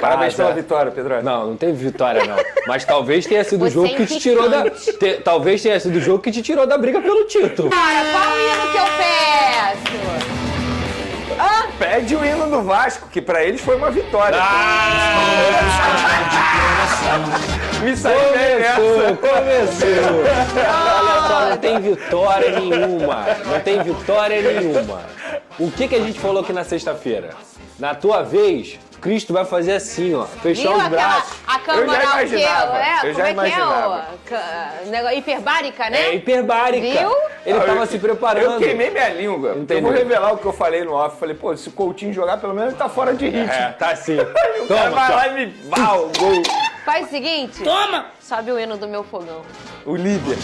Parabéns pela vitória, Pedro. Não teve vitória, não. Mas talvez tenha sido o jogo que te tirou da... Talvez tenha sido o jogo que te tirou da briga pelo título. Cara, qual hino que eu peço? Pede o hino do Vasco, que pra eles foi uma vitória. Me saiu bem nessa. Começou. Olha só, não tem vitória nenhuma. Não tem vitória nenhuma. O que a gente falou aqui na sexta-feira? Na tua vez, Cristo vai fazer assim, ó. Fechar os braços. A câmara Eu já imaginava. Hiperbárica, né? É hiperbárica. Viu? Ele tava se preparando. Eu queimei minha língua. Entendeu? Eu vou revelar o que eu falei no off. Falei, pô, se o Coutinho jogar, pelo menos ele tá fora de ritmo. Tá assim. O cara vai lá e me vá o gol. Faz o seguinte. Toma! Sobe o hino do meu fogão. O líder.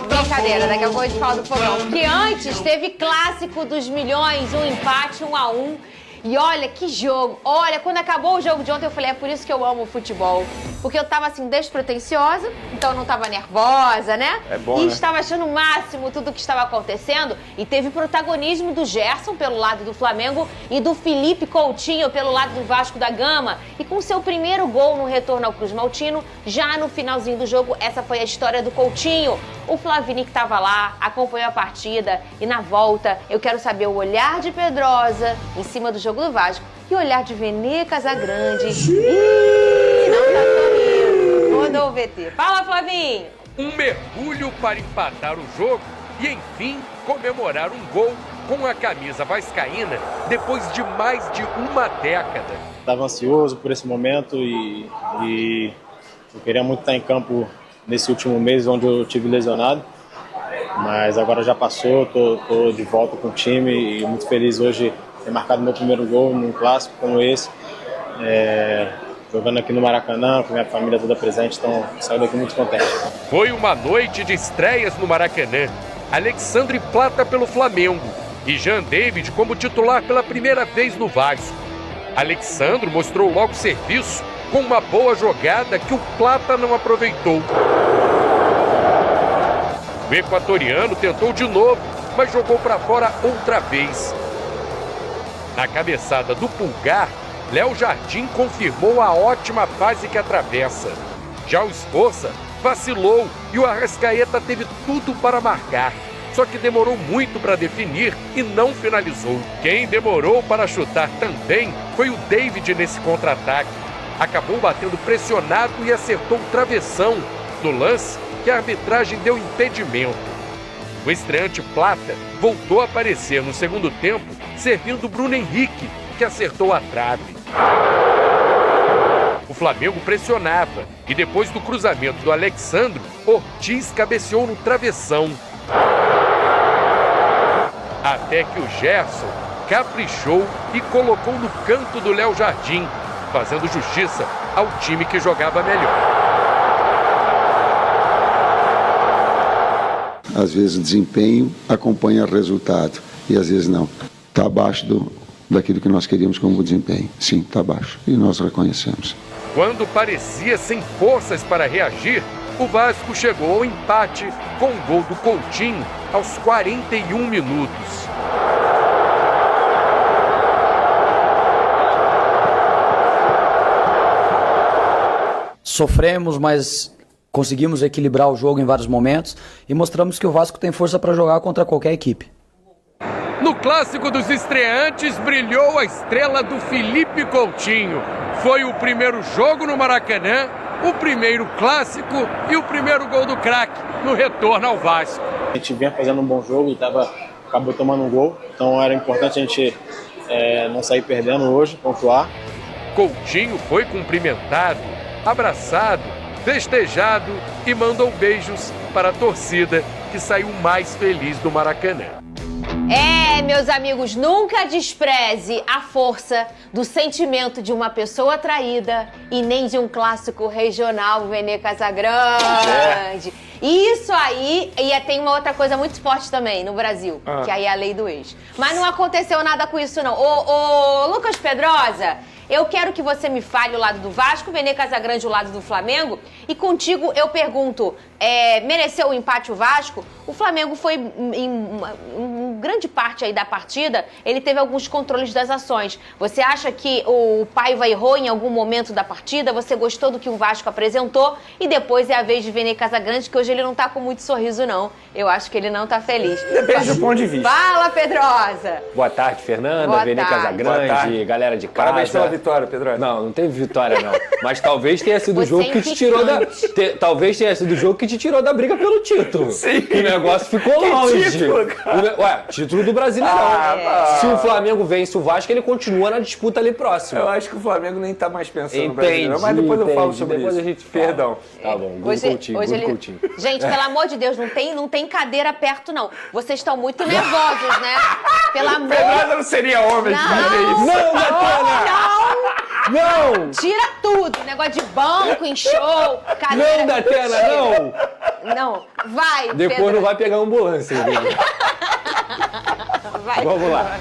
Brincadeira, daqui a pouco a gente fala do fogão. Porque antes teve clássico dos milhões, um empate, 1-1. E olha que jogo. Olha, quando acabou o jogo de ontem, eu falei, é por isso que eu amo o futebol. Porque eu tava assim, despretensiosa, então eu não tava nervosa, né? É bom, E né? estava achando o máximo tudo o que estava acontecendo. E teve protagonismo do Gerson pelo lado do Flamengo e do Felipe Coutinho pelo lado do Vasco da Gama. E com seu primeiro gol no retorno ao Cruz Maltino, já no finalzinho do jogo, essa foi a história do Coutinho. O Flavini que estava lá, acompanhou a partida e na volta eu quero saber o olhar de Pedrosa em cima do jogo do Vasco e o olhar de Vene Casagrande. Ih, não tá sorrindo. Rodou o VT. Fala, Flavinho! Um mergulho para empatar o jogo e, enfim, comemorar um gol com a camisa vascaína depois de mais de uma década. Estava ansioso por esse momento e eu queria muito estar em campo nesse último mês onde eu tive lesionado, mas agora já passou, tô de volta com o time e muito feliz hoje de ter marcado meu primeiro gol num clássico como esse, jogando aqui no Maracanã, com minha família toda presente, então saio daqui muito contente. Foi uma noite de estreias no Maracanã. Alexandre Plata pelo Flamengo e Jean David como titular pela primeira vez no Vasco. Alexandre mostrou logo serviço com uma boa jogada que o Plata não aproveitou. O equatoriano tentou de novo, mas jogou para fora outra vez. Na cabeçada do Pulgar, Léo Jardim confirmou a ótima fase que atravessa. Já o Esforça vacilou e o Arrascaeta teve tudo para marcar. Só que demorou muito para definir e não finalizou. Quem demorou para chutar também foi o David nesse contra-ataque. Acabou batendo pressionado e acertou o travessão. No lance, que a arbitragem deu impedimento. O estreante Plata voltou a aparecer no segundo tempo, servindo Bruno Henrique, que acertou a trave. O Flamengo pressionava e depois do cruzamento do Alexandre, Ortiz cabeceou no travessão. Até que o Gerson caprichou e colocou no canto do Léo Jardim, fazendo justiça ao time que jogava melhor. Às vezes o desempenho acompanha o resultado e às vezes não. Está abaixo daquilo que nós queríamos como desempenho. Sim, está abaixo e nós reconhecemos. Quando parecia sem forças para reagir, o Vasco chegou ao empate com o gol do Coutinho aos 41 minutos. Sofremos, mas conseguimos equilibrar o jogo em vários momentos e mostramos que o Vasco tem força para jogar contra qualquer equipe. No clássico dos estreantes, brilhou a estrela do Felipe Coutinho. Foi o primeiro jogo no Maracanã, o primeiro clássico e o primeiro gol do craque no retorno ao Vasco. A gente vinha fazendo um bom jogo e acabou tomando um gol, então era importante a gente não sair perdendo hoje, pontuar. Coutinho foi cumprimentado, abraçado, festejado e mandou beijos para a torcida que saiu mais feliz do Maracanã. Meus amigos, nunca despreze a força do sentimento de uma pessoa traída e nem de um clássico regional, Vene Casagrande. Isso aí, e tem uma outra coisa muito forte também no Brasil, que aí é a lei do ex. Mas não aconteceu nada com isso, não. Ô, Lucas Pedrosa, eu quero que você me fale o lado do Vasco, Vene Casagrande o lado do Flamengo, e contigo eu pergunto, mereceu o empate o Vasco, o Flamengo foi, em grande parte aí da partida, ele teve alguns controles das ações. Você acha que o Paiva errou em algum momento da partida? Você gostou do que o Vasco apresentou? E depois é a vez de Vene Casagrande, que hoje ele não tá com muito sorriso, não. Eu acho que ele não tá feliz. Depende do ponto de vista. Fala, Pedrosa! Boa tarde, Fernanda, Boa Vene tarde. Casagrande, Boa tarde. galera de casa. Parabéns pela vitória, Pedro. Não teve vitória, não. Mas talvez tenha sido o Você jogo é que te tirou da... implicante. Talvez tenha sido o jogo que te tirou da briga pelo título. Sim. Que o negócio ficou longe. título, cara? Ué, título do Brasileirão. Ah, Se o Flamengo vence o Vasco, ele continua na disputa ali próximo. Eu acho que o Flamengo nem tá mais pensando no Entendi, Brasileirão, mas depois eu falo sobre depois isso. a gente fala. Perdão. Tá bom, gol do Coutinho, gol do Coutinho. Gente, pelo amor de Deus, não tem cadeira perto, não. Vocês estão muito nervosos, né? Pelo amor... Fernanda não seria homem de fazer isso. Não, Datena! Não! Tira tudo! Negócio de banco, em show, cadeira... Não, Datena, não! Não, vai, Depois Pedro. não vai pegar ambulância, entendeu? Vai. Vamos lá.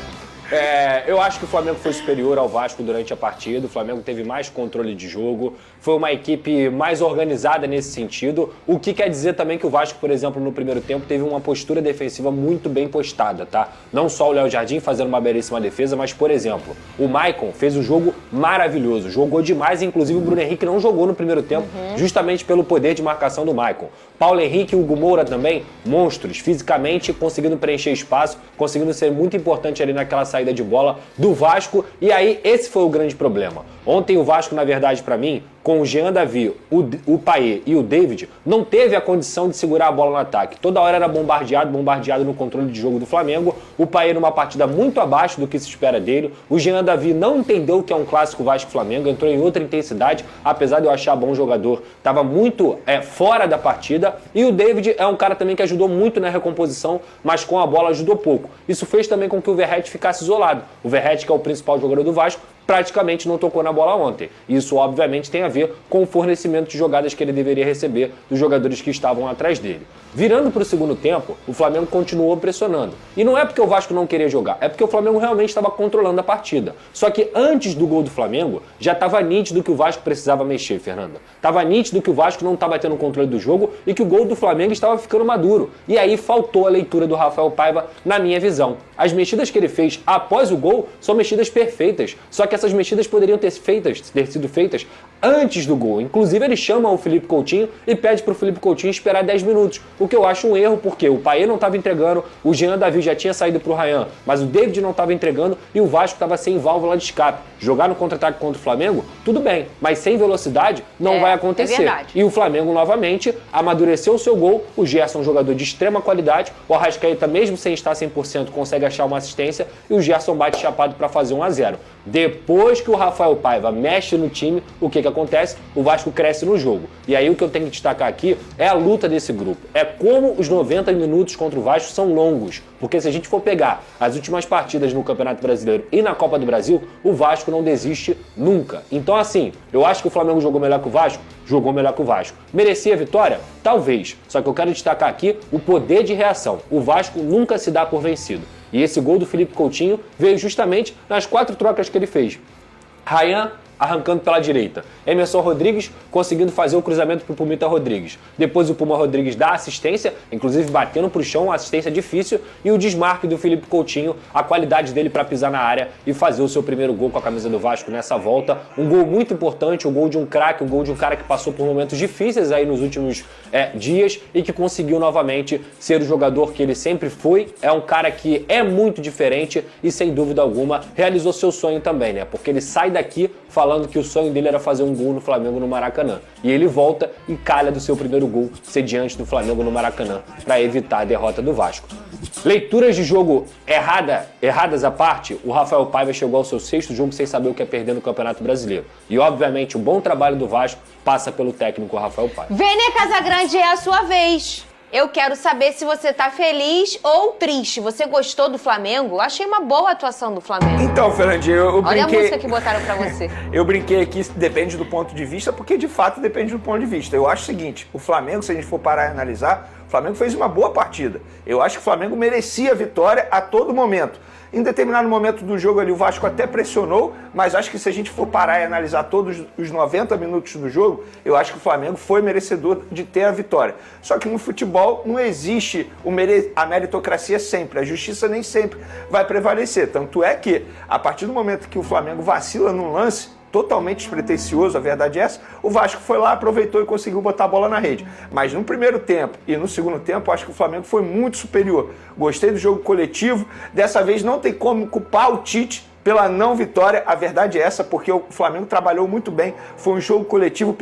Eu acho que o Flamengo foi superior ao Vasco durante a partida, o Flamengo teve mais controle de jogo, foi uma equipe mais organizada nesse sentido, o que quer dizer também que o Vasco, por exemplo, no primeiro tempo teve uma postura defensiva muito bem postada, tá? Não só o Léo Jardim fazendo uma belíssima defesa, mas, por exemplo, o Maicon fez um jogo maravilhoso, jogou demais, inclusive o Bruno Henrique não jogou no primeiro tempo, justamente pelo poder de marcação do Maicon. Paulo Henrique e o Hugo Moura também, monstros, fisicamente, conseguindo preencher espaço, conseguindo ser muito importante ali naquela saída de bola do Vasco, e aí esse foi o grande problema. Ontem o Vasco, na verdade, para mim, com o Jean Davi, o Payet e o David, não teve a condição de segurar a bola no ataque. Toda hora era bombardeado no controle de jogo do Flamengo. O Payet numa partida muito abaixo do que se espera dele. O Jean Davi não entendeu o que é um clássico Vasco-Flamengo, entrou em outra intensidade, apesar de eu achar bom jogador, estava muito fora da partida. E o David é um cara também que ajudou muito na recomposição, mas com a bola ajudou pouco. Isso fez também com que o Verratti ficasse isolado. O Verratti, que é o principal jogador do Vasco, praticamente não tocou na bola ontem. Isso, obviamente, tem a ver com o fornecimento de jogadas que ele deveria receber dos jogadores que estavam atrás dele. Virando para o segundo tempo, o Flamengo continuou pressionando. E não é porque o Vasco não queria jogar, é porque o Flamengo realmente estava controlando a partida. Só que antes do gol do Flamengo, já estava nítido que o Vasco precisava mexer, Fernanda. Estava nítido que o Vasco não estava tendo controle do jogo e que o gol do Flamengo estava ficando maduro. E aí faltou a leitura do Rafael Paiva, na minha visão. As mexidas que ele fez após o gol são mexidas perfeitas, só que essas mexidas poderiam ter sido feitas antes do gol. Inclusive, ele chama o Felipe Coutinho e pede para o Felipe Coutinho esperar 10 minutos, o que eu acho um erro, porque o Payet não estava entregando, o Jean Davi já tinha saído para o Ryan, mas o David não estava entregando e o Vasco estava sem válvula de escape. Jogar no contra-ataque contra o Flamengo, tudo bem, mas sem velocidade não vai acontecer. E o Flamengo, novamente, amadureceu o seu gol, o Gerson é um jogador de extrema qualidade, o Arrascaeta, mesmo sem estar 100%, consegue achar uma assistência e o Gerson bate chapado para fazer 1-0. Depois que o Rafael Paiva mexe no time, o que acontece? O Vasco cresce no jogo. E aí o que eu tenho que destacar aqui é a luta desse grupo. É como os 90 minutos contra o Vasco são longos. Porque se a gente for pegar as últimas partidas no Campeonato Brasileiro e na Copa do Brasil, o Vasco não desiste nunca. Então, assim, eu acho que o Flamengo jogou melhor que o Vasco? Jogou melhor que o Vasco. Merecia a vitória? Talvez. Só que eu quero destacar aqui o poder de reação. O Vasco nunca se dá por vencido. E esse gol do Felipe Coutinho veio justamente nas 4 trocas que ele fez. Ryan arrancando pela direita. Emerson Rodrigues conseguindo fazer o cruzamento para o Pumita Rodrigues. Depois o Puma Rodrigues dá assistência, inclusive batendo para o chão, uma assistência difícil, e o desmarque do Felipe Coutinho, a qualidade dele para pisar na área e fazer o seu primeiro gol com a camisa do Vasco nessa volta. Um gol muito importante, um gol de um craque, um gol de um cara que passou por momentos difíceis aí nos últimos dias e que conseguiu novamente ser o jogador que ele sempre foi. É um cara que é muito diferente e, sem dúvida alguma, realizou seu sonho também, né? Porque ele sai daqui falando que o sonho dele era fazer um gol no Flamengo no Maracanã. E ele volta e calha do seu primeiro gol ser diante do Flamengo no Maracanã para evitar a derrota do Vasco. Leituras de jogo erradas à parte, o Rafael Paiva chegou ao seu 6º jogo sem saber o que é perder no Campeonato Brasileiro. E, obviamente, o bom trabalho do Vasco passa pelo técnico Rafael Paiva. Vene Casagrande, é a sua vez. Eu quero saber se você tá feliz ou triste. Você gostou do Flamengo? Eu achei uma boa atuação do Flamengo. Então, Fernandinho, eu brinquei... Olha a música que botaram pra você. Eu brinquei aqui, depende do ponto de vista, porque de fato depende do ponto de vista. Eu acho o seguinte, o Flamengo, se a gente for parar e analisar, o Flamengo fez uma boa partida. Eu acho que o Flamengo merecia a vitória a todo momento. Em determinado momento do jogo ali, o Vasco até pressionou, mas acho que se a gente for parar e analisar todos os 90 minutos do jogo, eu acho que o Flamengo foi merecedor de ter a vitória. Só que no futebol não existe a meritocracia sempre, a justiça nem sempre vai prevalecer. Tanto é que, a partir do momento que o Flamengo vacila num lance totalmente despretensioso, a verdade é essa, o Vasco foi lá, aproveitou e conseguiu botar a bola na rede. Mas no primeiro tempo e no segundo tempo, acho que o Flamengo foi muito superior. Gostei do jogo coletivo, dessa vez não tem como culpar o Tite pela não vitória, a verdade é essa, porque o Flamengo trabalhou muito bem, foi um jogo coletivo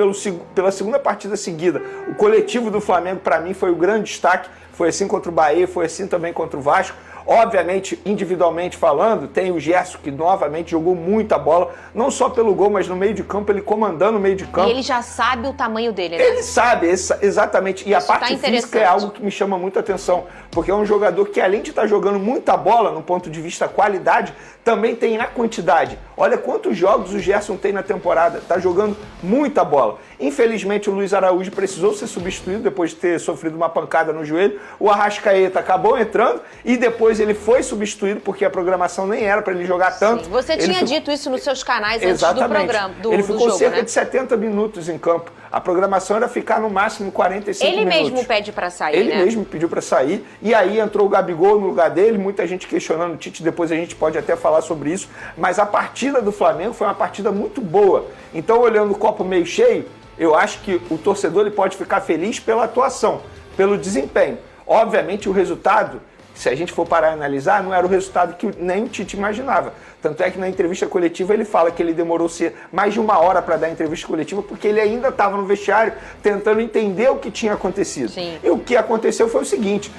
pela segunda partida seguida. O coletivo do Flamengo, para mim, foi o grande destaque, foi assim contra o Bahia, foi assim também contra o Vasco. Obviamente, individualmente falando, tem o Gerson, que novamente jogou muita bola, não só pelo gol, mas no meio de campo, ele comandando o meio de campo. E ele já sabe o tamanho dele, né? Ele sabe, exatamente. E a parte física é algo que me chama muita atenção, porque é um jogador que, além de estar jogando muita bola, no ponto de vista qualidade, também tem a quantidade. Olha quantos jogos o Gerson tem na temporada, está jogando muita bola. Infelizmente, o Luiz Araújo precisou ser substituído depois de ter sofrido uma pancada no joelho. O Arrascaeta acabou entrando e depois ele foi substituído porque a programação nem era para ele jogar tanto. Sim. Você tinha dito isso nos seus canais antes do programa, ele ficou jogo, cerca de 70 minutos em campo. A programação era ficar no máximo 45 minutos. Ele mesmo pede para sair, Ele né? mesmo pediu para sair. E aí entrou o Gabigol no lugar dele. Muita gente questionando o Tite. Depois a gente pode até falar sobre isso. Mas a partida do Flamengo foi uma partida muito boa. Então, olhando o copo meio cheio, eu acho que o torcedor ele pode ficar feliz pela atuação, pelo desempenho. Obviamente, o resultado, se a gente for parar e analisar, não era o resultado que nem o Tite imaginava. Tanto é que na entrevista coletiva ele fala que ele demorou mais de 1 hora para dar a entrevista coletiva porque ele ainda estava no vestiário tentando entender o que tinha acontecido. Sim. E o que aconteceu foi o seguinte,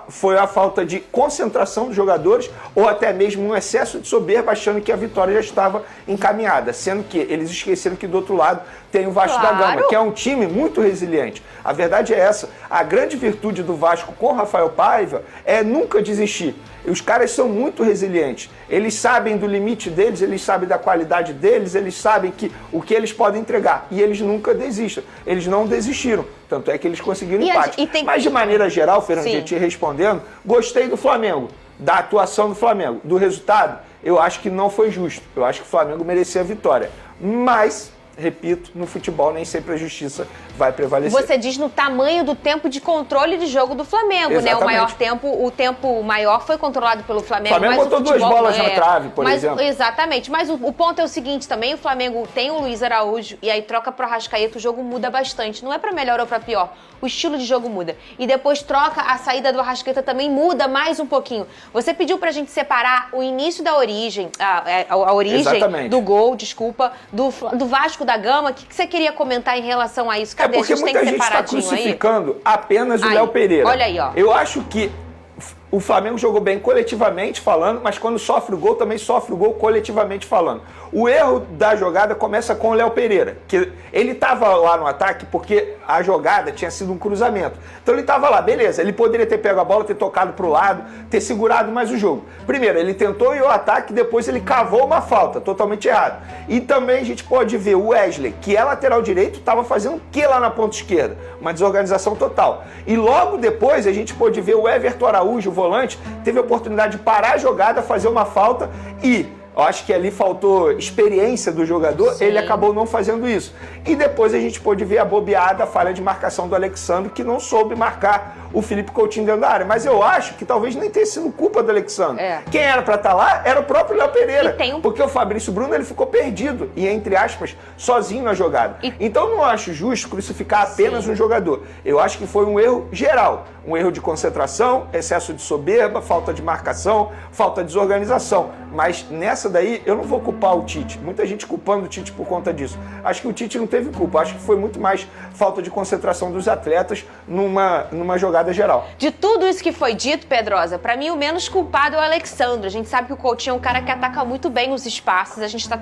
foi a falta de concentração dos jogadores ou até mesmo um excesso de soberba achando que a vitória já estava encaminhada, sendo que eles esqueceram que do outro lado tem o Vasco da Gama, que é um time muito resiliente. A verdade é essa, a grande virtude do Vasco com o Rafael Paiva é nunca desistir. Os caras são muito resilientes. Eles sabem do limite deles, eles sabem da qualidade deles, eles sabem o que eles podem entregar. E eles nunca desistem. Eles não desistiram. Tanto é que eles conseguiram empate. Mas de maneira geral, Fernando, te respondendo, gostei do Flamengo, da atuação do Flamengo. Do resultado, eu acho que não foi justo. Eu acho que o Flamengo merecia a vitória. Mas, repito, no futebol nem sempre a justiça vai prevalecer. Você diz no tamanho do tempo de controle de jogo do Flamengo, Exatamente. né? O tempo maior foi controlado pelo Flamengo. O Flamengo mas botou 2 bolas na trave, por exemplo. Exatamente. Mas o ponto é o seguinte também, o Flamengo tem o Luiz Araújo e aí troca pro Arrascaeta, o jogo muda bastante. Não é pra melhor ou pra pior. O estilo de jogo muda. E depois troca, a saída do Arrascaeta também muda mais um pouquinho. Você pediu pra gente separar o início da origem, a origem Exatamente. do gol, do Vasco da Gama. O que você queria comentar em relação a isso? Cadê? Porque muita gente está crucificando apenas o Léo Pereira. Olha aí, ó. Eu acho que o Flamengo jogou bem coletivamente falando, mas quando sofre o gol, também sofre o gol coletivamente falando. O erro da jogada começa com o Léo Pereira, que ele estava lá no ataque porque a jogada tinha sido um cruzamento. Então ele estava lá, beleza, ele poderia ter pego a bola, ter tocado para o lado, ter segurado mais o jogo. Primeiro, ele tentou ir ao ataque, depois ele cavou uma falta, totalmente errado. E também a gente pode ver o Wesley, que é lateral direito, estava fazendo o que lá na ponta esquerda? Uma desorganização total. E logo depois a gente pode ver o Everton Araújo, o volante, teve a oportunidade de parar a jogada, fazer uma falta e... eu acho que ali faltou experiência do jogador, Sim. Ele acabou não fazendo isso. E depois a gente pôde ver a bobeada, a falha de marcação do Alexandre, que não soube marcar o Felipe Coutinho dentro da área. Mas eu acho que talvez nem tenha sido culpa do Alexandre. Quem era para estar lá era o próprio Léo Pereira. Porque o Fabrício Bruno ele ficou perdido e, entre aspas, sozinho na jogada. Então não acho justo crucificar apenas um jogador. Eu acho que foi um erro geral. Um erro de concentração, excesso de soberba, falta de marcação, falta de desorganização. Mas nessa daí eu não vou culpar o Tite. Muita gente culpando o Tite por conta disso. Acho que o Tite não teve culpa. Acho que foi muito mais falta de concentração dos atletas numa jogada geral. De tudo isso que foi dito, Pedrosa, pra mim o menos culpado é o Alexandre. A gente sabe que o Coutinho é um cara que ataca muito bem os espaços. A gente tá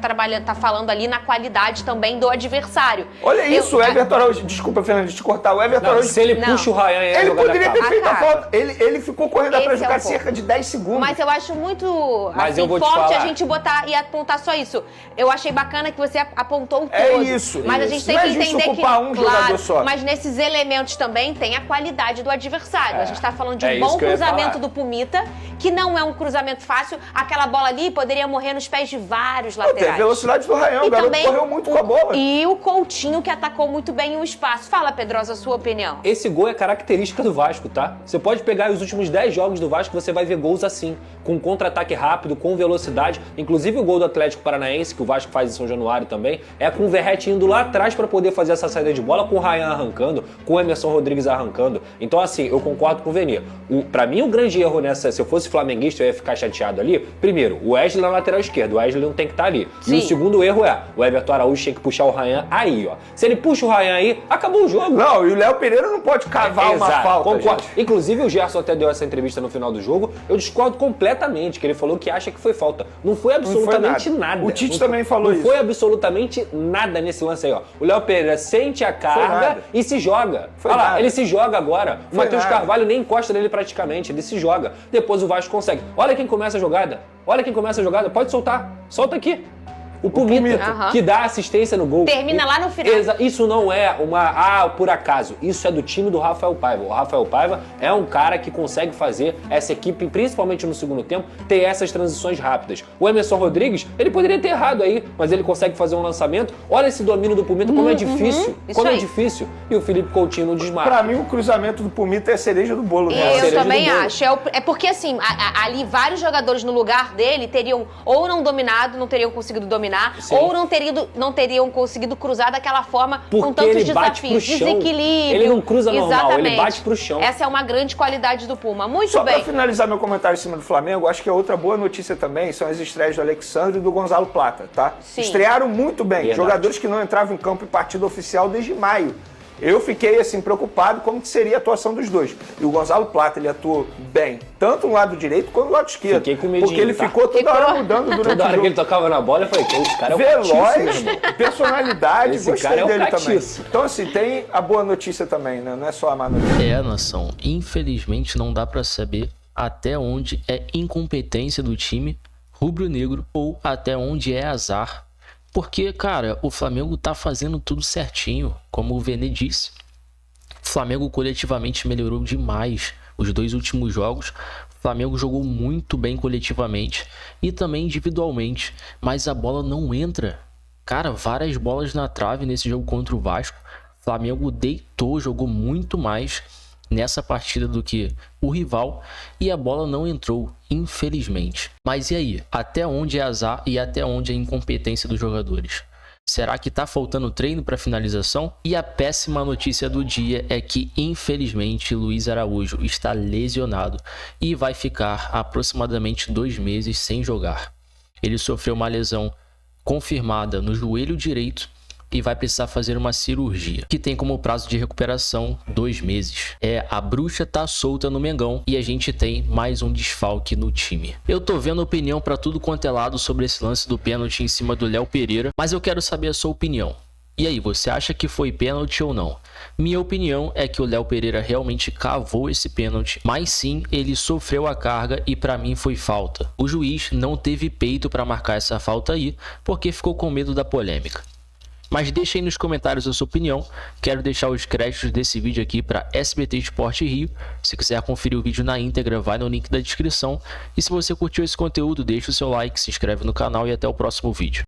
falando ali na qualidade também do adversário. Olha isso, o Everton Araújo. Desculpa, Fernando, de te cortar. O Everton Araújo. Se ele puxa o Ryan, ele poderia ter feito a falta. Ele ficou correndo atrás do cara cerca de 10 segundos. Mas eu acho muito Mas assim, eu vou te forte falar, a gente botar botar e apontar só isso. Eu achei bacana que você apontou o todo. É isso. Mas a gente tem Não que é justo entender ocupar que, um jogador só. mas nesses elementos também tem a qualidade do adversário. A gente tá falando de um isso bom que eu ia cruzamento falar. do Pumita, que não é um cruzamento fácil. Aquela bola ali poderia morrer nos pés de vários Tem a laterais. velocidade do Ryan, o garoto correu muito com a bola. E o Coutinho, que atacou muito bem o espaço. Fala, Pedrosa, a sua opinião. Esse gol é característica do Vasco, tá? Você pode pegar os últimos 10 jogos do Vasco, você vai ver gols assim, com contra-ataque rápido, com velocidade. Inclusive o gol do Atlético Paranaense, que o Vasco faz em São Januário também, é com o Verratti indo lá atrás para poder fazer essa saída de bola, com o Ryan arrancando, com o Emerson Rodrigues arrancando. Então assim, eu concordo com o Vene. Pra mim o grande erro nessa, se eu fosse flamenguista eu ia ficar chateado ali, primeiro, o Wesley na lateral esquerda, o Wesley não tem que estar ali. Sim. E o segundo erro é, o Everton Araújo tinha que puxar o Ryan aí, ó. Se ele puxa o Ryan aí, acabou o jogo. Não, e o Léo Pereira não pode cavar uma Exato, falta, concordo. gente. Inclusive o Gerson até deu essa entrevista no final do jogo, eu discordo completamente, que ele falou que acha que foi falta. Não foi absolutamente nada. O Tite também falou isso. Não foi absolutamente nada nesse lance aí, ó. O Léo Pereira sente a carga e se joga. Foi Olha lá, nada. ele se joga agora. O Foi Matheus nada. Carvalho nem encosta nele praticamente, ele se joga. Depois o Vasco consegue. Olha quem começa a jogada. Olha quem começa a jogada. Pode soltar. Solta aqui. O Pumita, Aham. que dá assistência no gol. Termina lá no final. Isso não é por acaso. Isso é do time do Rafael Paiva. O Rafael Paiva é um cara que consegue fazer essa equipe, principalmente no segundo tempo, ter essas transições rápidas. O Emerson Rodrigues, ele poderia ter errado aí, mas ele consegue fazer um lançamento. Olha esse domínio do Pumita, como é difícil. Isso Como é aí. difícil. E o Felipe Coutinho não desmarca. Pra mim, o cruzamento do Pumita é a cereja do bolo. né? A Eu cereja também do bolo. acho. É porque, assim, ali vários jogadores no lugar dele teriam ou não dominado, não teriam conseguido dominar, Sim. ou não teriam conseguido cruzar daquela forma com Porque tantos ele bate desafios. pro chão. Desequilíbrio. Ele não cruza normal, Exatamente. ele bate pro chão. Essa é uma grande qualidade do Puma. Muito Só bem. pra finalizar meu comentário em cima do Flamengo, acho que a outra boa notícia também são as estreias do Alexandre e do Gonzalo Plata, tá? Sim. Estrearam muito bem, Verdade. jogadores que não entravam em campo em partida oficial desde maio. Eu fiquei, assim, preocupado como que seria a atuação dos dois. E o Gonzalo Plata, ele atuou bem, tanto no lado direito quanto no lado esquerdo. Fiquei com medinho, porque ele tá? ficou toda hora mudando durante Toda o hora que jogo. ele tocava na bola, eu falei, esse cara é o Veloz, catíssimo, irmão. personalidade, Esse gostei cara é o dele catiço. também. Então, assim, tem a boa notícia também, né? Não é só a má notícia. Nação, infelizmente não dá pra saber até onde é incompetência do time rubro-negro ou até onde é azar. Porque, cara, o Flamengo tá fazendo tudo certinho, como o Vene disse. O Flamengo coletivamente melhorou demais os 2 últimos jogos. O Flamengo jogou muito bem coletivamente e também individualmente, mas a bola não entra. Cara, várias bolas na trave nesse jogo contra o Vasco. O Flamengo deitou, jogou muito mais nessa partida do que o rival e a bola não entrou, infelizmente. Mas e aí? Até onde é azar e até onde é incompetência dos jogadores? Será que tá faltando treino para finalização? E a péssima notícia do dia é que, infelizmente, Luiz Araújo está lesionado e vai ficar aproximadamente 2 meses sem jogar. Ele sofreu uma lesão confirmada no joelho direito e vai precisar fazer uma cirurgia, que tem como prazo de recuperação 2 meses. A bruxa tá solta no Mengão e a gente tem mais um desfalque no time. Eu tô vendo opinião pra tudo quanto é lado sobre esse lance do pênalti em cima do Léo Pereira, mas eu quero saber a sua opinião. E aí, você acha que foi pênalti ou não? Minha opinião é que o Léo Pereira realmente cavou esse pênalti, mas sim, ele sofreu a carga e pra mim foi falta. O juiz não teve peito pra marcar essa falta aí, porque ficou com medo da polêmica. Mas deixa aí nos comentários a sua opinião. Quero deixar os créditos desse vídeo aqui para SBT Sport Rio. Se quiser conferir o vídeo na íntegra, vai no link da descrição. E se você curtiu esse conteúdo, deixa o seu like, se inscreve no canal e até o próximo vídeo.